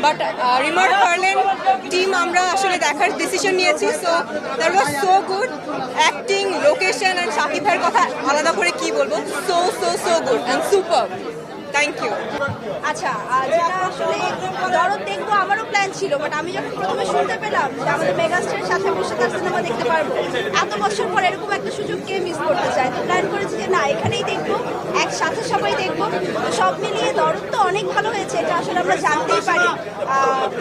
But remark ফার্লেন team আমরা আসলে দেখার ডিসিশন নিয়েছি। So that was so good, acting, location and Shakib ভাইয়ের কথা আলাদা করে কি বলবো, so so so good and super. Thank you. আচ্ছা, যেটা আসলে দরদ দেখবো আমারও প্ল্যান ছিল, বাট আমি যখন প্রথমে শুনতে পেলাম যে আমাদের মেগাস্টারের সাথে বসে তার সিনেমা দেখতে পারবো, এত বছর পর এরকম একটা সুযোগ কে মিস করতে চায়, তো প্ল্যান করেছি যে না এখানেই দেখবো, একসাথে সবাই দেখবো। তো সব মিলিয়ে দরদ তো অনেক ভালো হয়েছে, এটা আসলে আমরা জানতেই পারি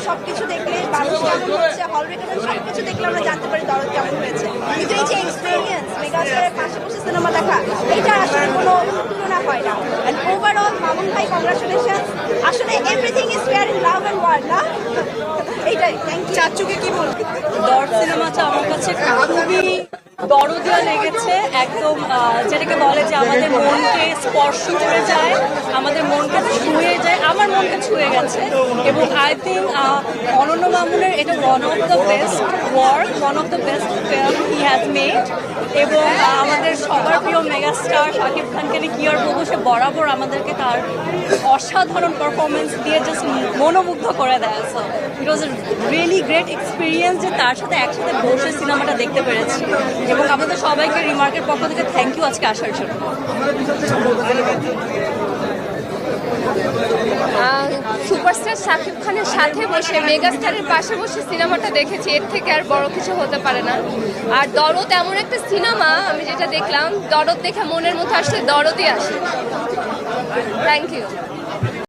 সবকিছু দেখলে, মানুষ কেমন হচ্ছে, হল রেকর্ড সবকিছু দেখলে আমরা জানতে পারি দরদ কেমন হয়েছে। কিন্তু এই যে এক্সপিরিয়েন্স মেগাস্টারের পাশে বসে সিনেমা দেখা, এটা আসলে কোনো তুলনা হয় না। অ্যান্ড ওভারঅল মামুন ভাই, কংগ্রাচুলেশন। আসলে everything is fair in love and war, না? এইটাই। Thank you. চাচুকে কি বলবো? দরদ সিনেমাটা আমার কাছে খুবই দরদিয়া লেগেছে, একদম যেটাকে বলে যে আমাদের মনকে স্পর্শ করে যায়, আমাদের মনকে ছুঁয়ে যায়, আমার মনকে ছুঁয়ে গেছে। এবং আই থিঙ্ক অনন্য মামুনের এটা one of the best work, one of the best film he has made. এবং আমাদের সবার প্রিয় মেগাস্টার শাকিব খানকে নিয়ে কি আর বলবো, সে বরাবর আমাদেরকে তার অসাধারণ পারফরমেন্স দিয়ে জাস্ট মনোমুগ্ধ করে দেয়। So it was a really great experience যে তার সাথে একসাথে বসে সিনেমাটা দেখতে পেরেছি। এবং আমাদের সবাইকে রিমার্কের পক্ষ থেকে থ্যাংক ইউ আজকে আসার জন্য। সুপারস্টার শাকিব খানের সাথে বসে মেগাস্টারের পাশে বসে সিনেমাটা দেখেছি, এর থেকে আর বড় কিছু হতে পারে না। আর দরদ এমন একটা সিনেমা, আমি যেটা দেখলাম, দরদ দেখে মনের মধ্যে আসলে দরদই আসে। Thank you.